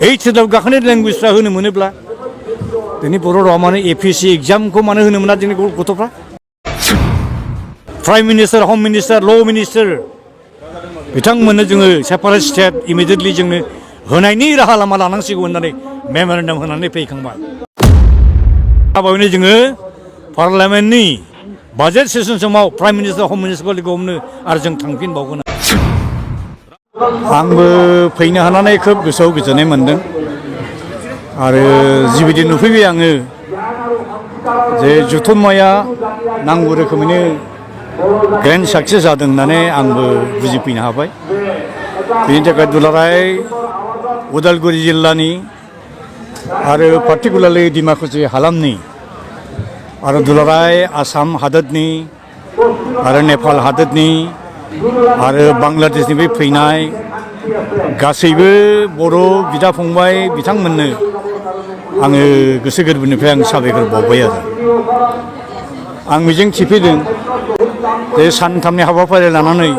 8th गाखोनाय लेंगुवेजफ्रा होनो मोनोब्ला दिनै बर' रावा मानो APSC एग्जामखौ मानो होनो मोना जोंनि गथ'फ्रा प्राइम मिनिस्टार हम मिनिस्टार ल मिनिस्टार बिथांमोननो जोङो सेपारेट स्टेट इमिडियेटलि जोंनो होनायनि राहा लामा लानांसिगौ होननानै मेम'रेन्डाम होनानै फैखांबाय बावैनो जोङो पार्लियामेन्टनि बाजेट सेसन समाव प्राइम मिनिस्टार हम मिनिस्टारखौ लोगो हमनो आरो जों थांफिनबावगोन आंबो फैनो हानानै खोब गोसोआव गोजोननाय मोनदों आरो जिबायदि नुफैबाय आङो जे जथुम्माया नांगौ रोखोमैनो ग्रेन्ड साक्सेस जादों होननानै आंबो बुजिफैनो हाबाय बेनि थाखाय दुलाराय उदालगुरि जिल्लानि आरो पार्टिकुलारलि डिमाकुसि हालामनि आरो दुलाराय आसाम हादोरनि आरो नेपाल हादोरनि आरो बांलादेशनिफ्राय फैनाय गासैबो बर' बिदा फंबाय बिथांमोननो आङो गोसो गोरबोनिफ्राय आं साबायखर बावबाय आरो आं मिजिं थिफैदों जे सानथामनि हाबाफारि लानानै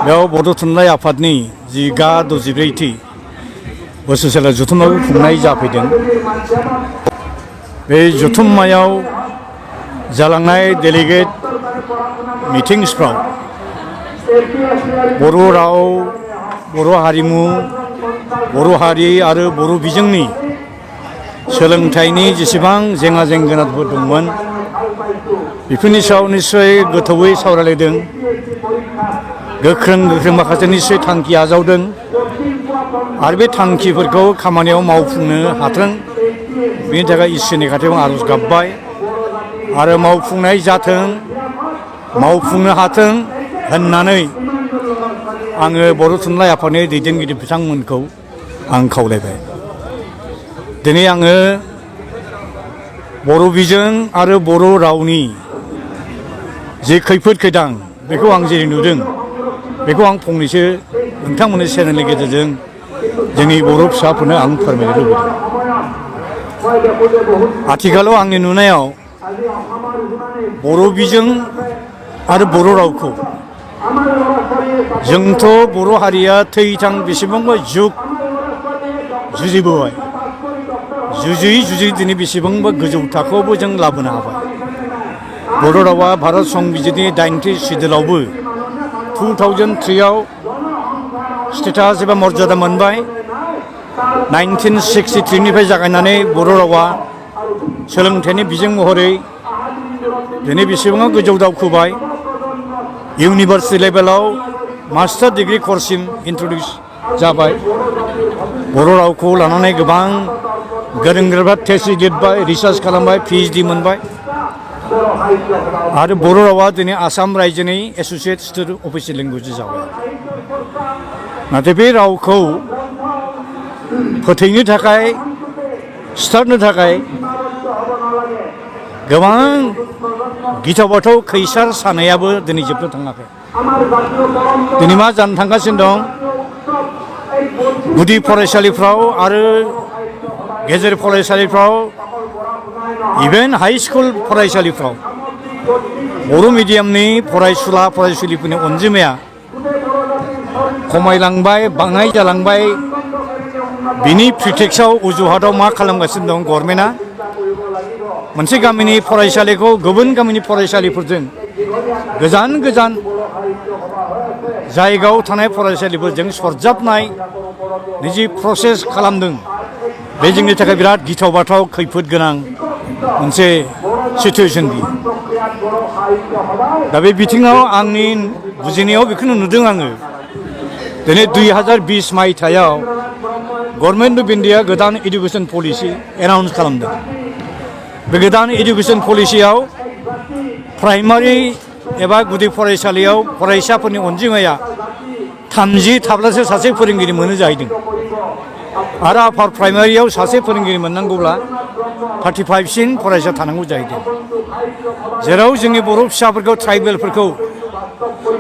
बेयाव बड' थुनलाइ आफादनि जि गा 64थि बोसोरसेला जथुम्माखौ खुंनाय जाफैदों बे जथुम्मायाव जालांनाय डेलिगेट मिटिंसफ्राव बर' राव बर' हारिमु बर' हारि आरो बर' बिजोंनि सोलोंथाइनि जेसेबां जेंना जेंगोनाफोर दंमोन बेफोरनि सायाव निस्सय गोथौवै सावरायलायदों गोख्रों माखासे निस्सय थांखि आजावदों आरो बे थांखिफोरखौ खामानियाव मावफुंनो हाथों बेनि थाखाय इसोरनि खाथियाव आर'ज गाबबाय आरो मावफुंनाय जाथों मावफुंनो हाथों होननानै आङो बर' थुनलाइ आफादनि दैदेनगिरि बिथांमोनखौ आं खावलायबाय दिनै आङो बर' बिजों आरो बर' रावनि जे खैफोद खैदां बेखौ आं जेरै नुदों बेखौ आं फंनैसो नोंथांमोननि चेनेलनि गेजेरजों जोंनि बर' फिसाफोरनो आं फोरमायनो लुबैदों आथिखालाव आंनि नुनायाव बर' बिजों आरो बर' रावखौ जोंथ' बर' हारिया थैथां बेसेबांबा जुग जुजिबोबाय जुजियै दिनै बेसेबांबा गोजौ थाखोआवबो जों लाबोनो हाबाय बर' रावा भारत संबिजितनि 80 सिडुलावबो 2003आव स्टेटास एबा मर्यादा मोनबाय 1963निफ्राय जागायनानै बर' रावा सोलोंथाइनि बिजों महरै दिनै बेसेबां गोजौ दावखोबाय इउनिभार्सिटि लेभेलाव मास्टार डिग्री कर्ससिम इन्ट्रडिउस जाबाय बर' रावखौ लानानै गोबां गोरों गोराफ्रा थेसिस लिरबाय रिसार्च खालामबाय PhD मोनबाय आरो बर' रावा दिनै आसाम रायजोनि एस'सिएट स्टेट अफिसियेल लेंगुवेज जाबाय नाथाय बे रावखौ फोथैनो थाखाय सिथारनो थाखाय गोबां गिथाव बाथाव खैसार सानायाबो दिनै जोबनो थाङाखै दिनै मा जानो थांगासिनो दं गुदि फरायसालिफ्राव आरो गेजेर फरायसालिफ्राव इभेन हाई स्कुल फरायसालिफ्राव बर' मिडियामनि फरायसुला फरायसुलिफोरनि अनजिमाया खमायलांबाय बाङाय जालांबाय बिनि प्रिटेक्सआव अजुहाताव मा खालामगासिनो दं गभर्नमेन्टआ मोनसे गामिनि फरायसालिखौ गुबुन गामिनि फरायसालिफोरजों गोजान गोजान जायगायाव थानाय फरायसालिफोरजों सरजाबनाय निजि प्रसेस खालामदों बे जोंनि थाखाय बिराद गिथाव बाथाव खैफोद गोनां मोनसे सिटुएसन बियो दा बे बिथिङाव आंनि बुजिनायाव बेखौनो नुदों आङो दिनै 2020 मायथाइयाव गभर्नमेन्ट अफ इन्डिया गोदान इडुकेसन पलिसि एनाउन्स खालामदों बे गोदान इडुकेसन पलिसियाव प्राइमारि एबा गुदि फरायसालियाव फरायसाफोरनि अनजिमाया 30 थाब्लासो सासे फोरोंगिरि मोनो जाहैदों आरो आपार प्राइमारियाव सासे फोरोंगिरि मोननांगौब्ला 35सिम फरायसा थानांगौ जाहैदों जेराव जोंनि बर' फिसाफोरखौ ट्राइबेलफोरखौ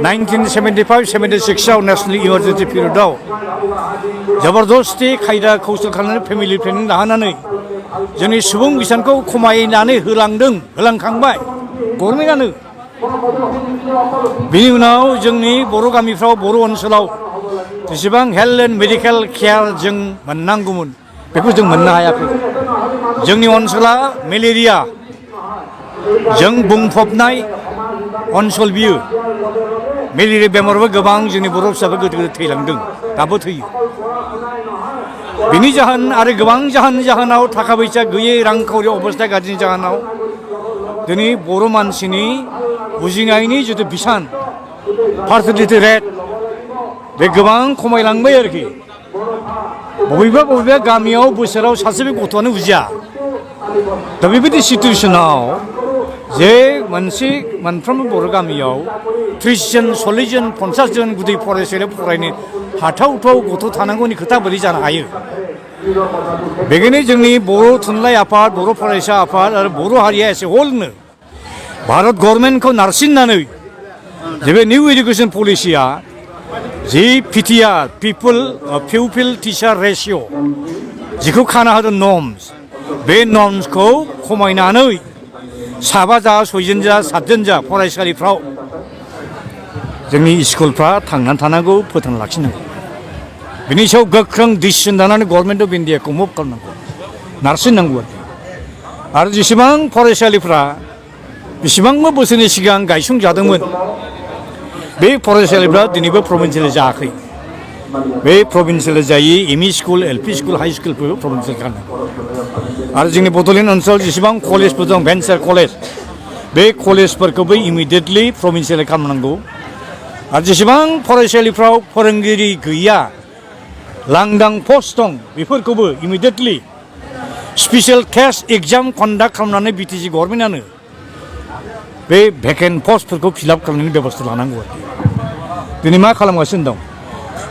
1975-76आव नेशनेल इमारजेन्सि पिरियडआव जबरदस्ति खायदा कौशल खालामनानै फेमिलि प्लेनिं लाहोनानै जोंनि सुबुं बिसानखौ खमायनानै होलांखांबाय गभर्नमेन्टआनो बिनि उनाव जोंनि बर' गामिफ्राव बर' ओनसोलाव जेसेबां हेल्थ एन्ड मेडिकेल केयार जों मोननांगौमोन बेखौ जों मोननो हायाखै जोंनि ओनसोला मेलेरिया जों बुंफबनाय ओनसोल बियो मेलेरिया बेमारावबो गोबां जोंनि बर' फिसाफोर गोदो गोदो थैलांदों दाबो थैयो बिनि जाहोन आरो गोबां जाहोनाव थाखा फैसा गैयै रांखावरि अबस्था गाज्रिनि जाहोनाव दिनै बर' मानसिनि बुजिनायनि जिथु बिसान फार्टिलिटि रेट बे गोबां खमायलांबाय आरोखि बबेबा गामियाव बोसोराव सासेबो गथ'आनो बुजिया दा बेबायदि सिटुवेसनाव जे मोनफ्रोमबो बर' गामियाव 30 जन 40 जन 50 जन गुदि फरायसालियाव फरायनो हाथावथाव गथ' थानांगौनि खोथा बोरै जानो हायो बेखायनो जोंनि बर' थुनलाइ आफाद बर' फरायसा आफाद आरो बर' हारिया एसे हलनो भारत गभर्नमेन्टखौ नारसिननानै जे बे निउ एडुकेसन पलिसिया जि पिटिआर पिउपिल टिचार रेशिय' जिखौ खाना होदों नर्म्स बे नर्म्सखौ खमायनानै 7 जा 6 जन जा 7 जन जा फरायसालिफ्राव जोंनि स्कुलफ्रा थांनानै थानांगौ फोथांना लाखिनांगौ बिनि सायाव गोख्रों डिसिसन लानानै गभर्नमेन्ट अफ इन्डियाखौ मुभ खालामनांगौ नारसिननांगौ आरो जेसेबां फरायसालिफ्रा बेसेबांबा बोसोरनि सिगां गायसंजादोंमोन बे फरायसालिफ्रा दिनैबो प्रभिन्सियेल जायाखै बे प्रभिन्सियेल जायै M E school L P school high स्कुलफोरखौ प्रभिन्सियेल खालामनांगौ आरो जोंनि बड'लेण्ड ओनसोलाव जेसेबां कलेजफोर दं भेन्सार कलेज बे कलेजफोरखौबो इमिडियेटलि प्रभिन्सियेल खालामनांगौ आरो जेसेबां फरायसालिफ्राव फोरोंगिरि गैया लांदां पस्ट दं बेफोरखौबो immediately special test exam conduct खालामनानै बिटिसि गभर्नमेन्टआनो बे भेकेन्ट पस्टफोरखौ फिलआप खालामनायनि बेबस्था लानांगौ आरोखि दिनै मा खालामगासिनो दं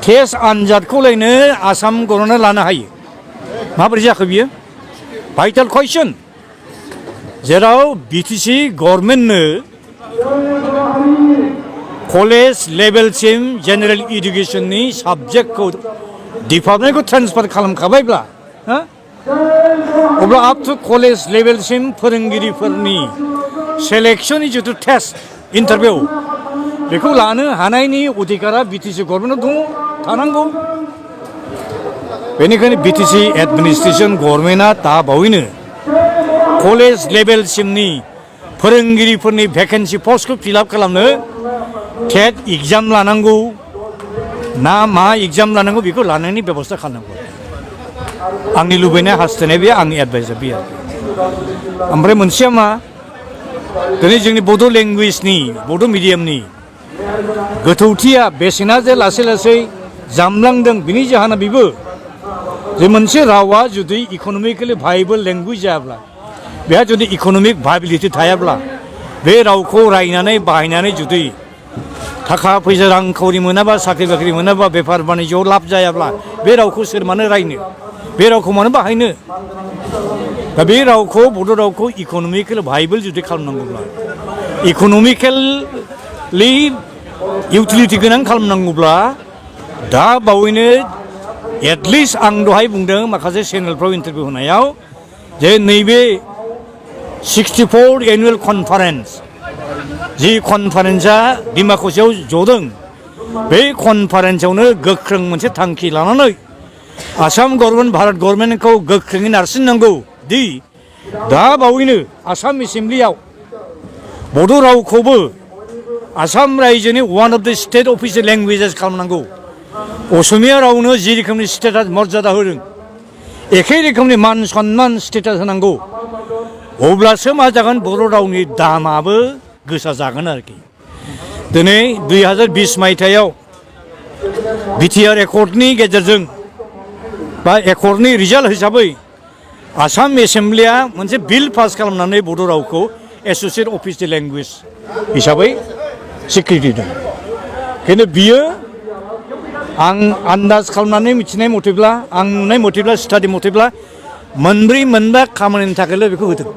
टेस्ट आनजादखौलायनो आसाम गभर्नमेन्टआ लानो हायो माबोरै जाखो बियो भाइटेल कुइसन जेराव बिटिसि गभर्नमेन्टनो कलेज लेभेलसिम जेनेरेल इडुकेसननि साबजेक्टखौ डिपार्टमेन्टखौ ट्रेन्सफार खालामखाबायब्ला अब्ला आप टु कलेज लेभेलसिम फोरोंगिरिफोरनि सेलेक्शननि जिथु टेस्ट इन्टारभिउ बेखौ लानो हानायनि अधिकारा बिटिसि गभर्नमेन्टआव दङ थानांगौ बेनिखायनो बिटिसि एडमिनिस्ट्रेसन गभर्नमेन्टआ दा बावैनो कलेज लेभेलसिमनि फोरोंगिरिफोरनि भेकेन्सि पस्टखौ फिलआप खालामनो टेट एग्जाम लानांगौ ना मा एग्जाम लानांगौ बेखौ लानायनि बेबस्था खालामनांगौ आंनि लुबैनाय हास्थायनाय बे आंनि एडभाइसआ बे आरो ओमफ्राय मोनसेया मा दिनै जोंनि बड' लेंगुवेजनि बड' मिडियामनि गोथौथिया बेसेना जे लासै लासै जामलांदों बिनि जाहोना बेबो जे मोनसे रावा जुदि इक'नमिकेलि भायेबल लेंगुवेज जायाब्ला बेहा जुदि इक'नमिक भायेबिलिटि थायाब्ला बे रावखौ रायनानै बाहायनानै जुदि थाखा फैसा रांखावरि मोनाबा साख्रि बाख्रि मोनाबा बेफार बानिज्यआव लाब जायाब्ला बे रावखौ सोर मानो रायनो बे रावखौ मानो बाहायनो दा बे रावखौ बड' रावखौ इक'नमिकेल भायेबल जुदि खालामनांगौब्ला इक'नमिकेलि इउटिलिटि गोनां खालामनांगौब्ला दा बावैनो एटलिस्ट आं दहाय बुंदों माखासे चेनेलफ्राव इन्टारभिउ होनायाव जे नैबे 64 एनुवेल कनफारेन्स जि कनफारेन्सआ डिमाकुसियाव जदों बे कनफारेन्सआवनो गोख्रों मोनसे थांखि लानानै आसाम गभर्नमेन्ट भारत गभर्नमेन्टखौ गोख्रोङै नारसिननांगौ दि दा बावैनो आसाम एसेम्ब्लियाव बड' रावखौबो आसाम रायजोनि वान अफ द स्टेट अफिसियेल लेंगुवेजेस खालामनांगौ असमिया रावनो जि रोखोमनि स्टेटास मर्यादा होदों एखे रोखोमनि मान सन्मान स्टेटास होनांगौ अब्लासो मा जागोन बर' रावनि दामाबो गोसा जागोन आरोखि दिनै 2020 मायथाइयाव बिटिआर एकर्डनि गेजेरजों बा एकर्डनि रिजाल्ट हिसाबै आसाम एसेम्ब्लिया मोनसे बिल पास खालामनानै बड' रावखौ एस'सियेट अफिसियेल लेंगुवेज हिसाबै स्वीकृति होदों खिन्थु बियो आं आन्दाज खालामनानै मिथिनाय मथेब्ला आं नुनाय मथेब्ला स्टाडि मथेब्ला मोनब्रै मोनबा खामानिनि थाखायल' बेखौ होदों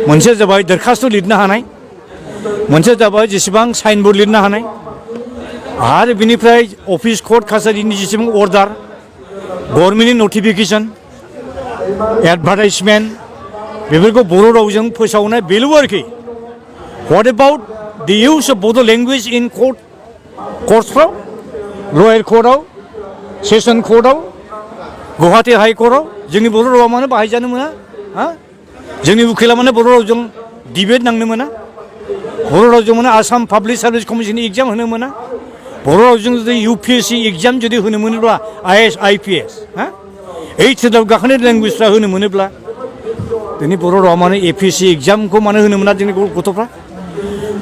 मोनसे जाबाय दरखास्त लिरनो हानाय मोनसे जाबाय जेसेबां साइनबोर्ड लिरनो हानाय आरो बिनिफ्राय अफिस कर्ट कासारिनि जेसेबां अर्डार गभर्नमेन्टनि नटिफिकेसन एडभार्टाइजमेन्ट बेफोरखौ बर' रावजों फोसावनाय बेल' आरोखि व्हाट एबाउट द इउज अफ बड' लेंगुवेज इन कर्टसफ्राव लयार कर्टआव सेसन कर्टआव गुवाहाटी हाइ कर्टआव जोंनि बर' रावा मानो बाहायजानो मोना हा जोंनि उकिला मानो बर' रावजों डिबेट नांनो मोना बर' रावजों मानो आसाम पाब्लिक सार्भिस कमिसननि एग्जाम होनो मोना बर' रावजों जुदि UPSC एग्जाम जुदि होनो मोनोब्ला IAS IPS हा 8th सिटाव गाखोनाय लेंगुवेजफ्रा होनो मोनोब्ला दिनै बर' रावा मानो APSC एग्जामखौ मानो होनो मोना जोंनि गथ'फ्रा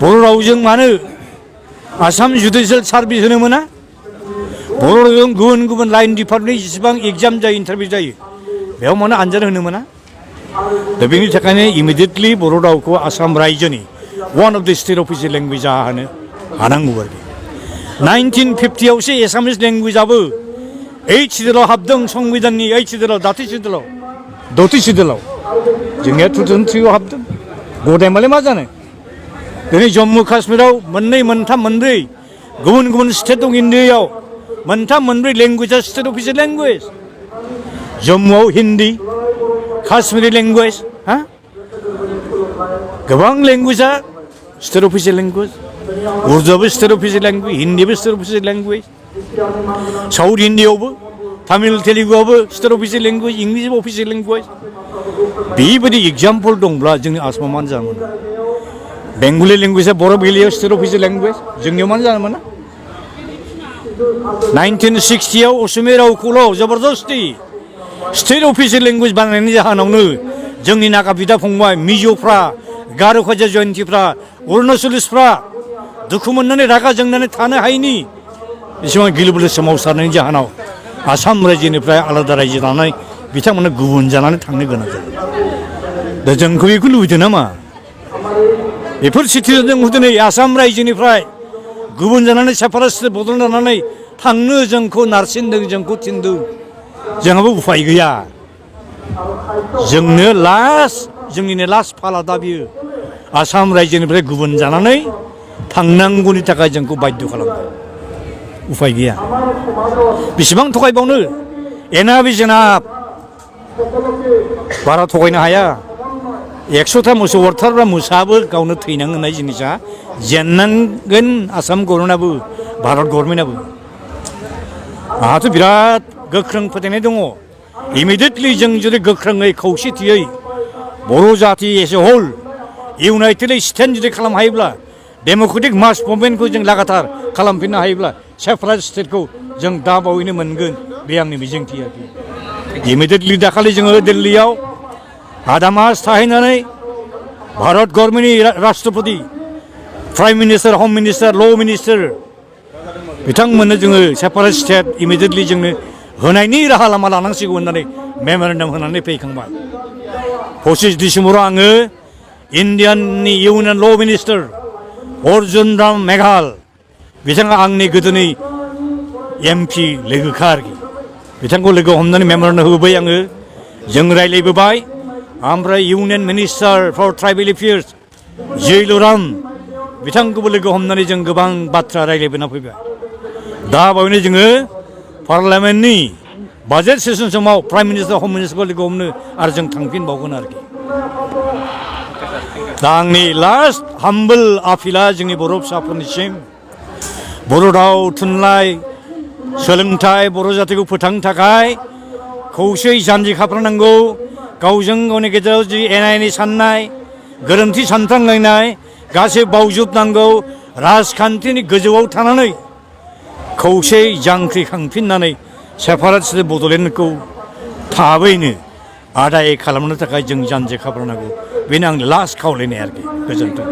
बर' रावजों मानो आसाम जुडिसियेल सार्भिस होनो मोना बर' रावजों गुबुन गुबुन लाइन डिपार्टमेन्टनि जेसेबां एग्जाम जायो इन्टारभिउ जायो बेयाव मानो आनजाद होनो मोना दा बेनि थाखायनो इमिडियेटलि बर' रावखौ आसाम रायजोनि वान अफ द स्टेट अफिसियेल लेंगुवेज जाहोनो हानांगौ आरोखि 1950आवसो एसामिस लेंगुवेजाबो 8th सिडिउलाव हाबदों संबिधाननि 8th सिडिउलाव द'थि सिडिउलाव जोंनिया 2003आव हाबदों गदायमालाय मा जानो दिनै जम्मु काश्मीराव मोननै मोनथाम मोनब्रै गुबुन गुबुन स्टेट दं इण्डियायाव मोनथाम मोनब्रै लेंगुवेजा स्टेट अफिसियेल लेंगुवेज जम्मुआव हिन्दी काश्मीरी लेंगुवेज हा गोबां लेंगुवेजा स्टेट अफिसियेल लेंगुवेज उर्दुआबो स्टेट अफिसियेल लेंगुवेज हिन्दीबो स्टेट अफिसियेल लेंगुवेज साउथ हिन्दीयावबो तामिल तेलुगुआवबो स्टेट अफिसियेल लेंगुवेज इंलिशबो अफिसियेल लेंगुवेज बेबायदि एग्जाम्पल दंब्ला जोंनि आसामाव मानो जानो मोना बेंगलि लेंगुवेजा बर' भेलियाव स्टेट अफिसियेल लेंगुवेज जोंनियाव मानो जानो मोना 1960आव असमिया रावखौल' जबरदस्ति स्टेट अफिसियेल लेंगुवेज बानायनायनि जाहोनावनो जोंनि नागा बिदा फंबाय मिज'फ्रा गार' खासिया जयन्तिफ्रा अरुणाचलिसफ्रा दुखु मोननानै रागा जोंनानै थानो हायैनि एसेबां गिलु बालु सोमावसारनायनि जाहोनाव आसाम रायजोनिफ्राय आलादा रायजो दानाय बिथांमोना गुबुन जानानै थांनो गोनां जायो दा जोंखौ बेखौ लुबैदों नामा बेफोर सिटुएसनजों दिनै आसाम रायजोनिफ्राय गुबुन जानानै सेपारेट बदल जानानै थांनो जोंखौ नारसिनदों जोंखौ थिनदों जोंहाबो उफाय गैया जोंनो जोंनिनो लास्ट फाला दा बियो आसाम रायजोनिफ्राय गुबुन जानानै थांनांगौनि थाखाय जोंखौ बाध्य खालामदों उफाय गैया बेसेबां थगायबावनो एनाफ इज एनाफ बारा थगायनो हाया 100था मोसौ अरथारब्ला मोसाबो गावनो थैनांगोन होननाय जिनिसा जेननांगोन आसाम गभर्नमेन्टआबो भारत गभर्नमेन्टआबो आंहाथ' बिराद गोख्रों फोथायनाय दङ इमिडियेटलि जों जुदि गोख्रोङै खौसेथियै बर' जाथि एज ए हल इउनाइटेडलि स्टेन्ड जुदि खालामनो हायोब्ला डेम'क्रेटिक मास मुभमेन्टखौ जों लागातार खालामफिननो हायोब्ला सेपारेट स्टेटखौ जों दा बावैनो मोनगोन बे आंनि मिजिंथि आरोखि इमिडियेटलि दाखालि जोङो दिल्लीयाव आधा मास थाहैनानै भारत गभर्नमेन्टनि राष्ट्रपति प्राइम मिनिस्टार हम मिनिस्टार ल' मिनिस्टार बिथांमोननो जोङो सेपारेट स्टेट इमिडियेटलि जोंनो होनायनि राहा लामा लानांसिगौ होननानै मेम'रेन्डाम होनानै फैखांबाय 25 डिसेम्बराव आङो इण्डियाननि इउनियन ल' मिनिस्टार अर्जुन राम मेघाल बिथाङा आंनि गोदोनि MP लोगोखा आरोखि बिथांखौ लोगो हमनानै मेम'रेन्डाम होबाय आङो जों रायज्लायबोबाय ओमफ्राय union minister for tribal affairs Jual Oram बिथांखौबो लोगो हमनानै जों गोबां बाथ्रा रायज्लायबोना फैबाय दा बावैनो जोङो पार्लामेन्टनि बाजेट सेसन समाव प्राइम मिनिस्टार हम मिनिस्टारखौ लोगो हमनो आरो जों थांफिनबावगोन आरोखि दा आंनि लास्ट हाम्बल आपिला जोंनि बर' फिसाफोरनिसिम बर' राव थुनलाइ सोलोंथाइ बर' जातिखौ फोथांनो थाखाय खौसेयै जानजि खाफ्रानांगौ गावजों गावनि गेजेराव जि एना एनि साननाय गोरोन्थि सानफ्रांलायनाय गासै बावजोबनांगौ राजखान्थिनि गोजौआव थानानै खौसे जांख्रिखांफिननानै सेपारेट स्टेट बड'लेण्डखौ थाबैनो आदाय खालामनो थाखाय जों जानजि खाफ्रानांगौ बेनो आंनि लास्ट खावलायनाय आरोखि गोजोन्थों।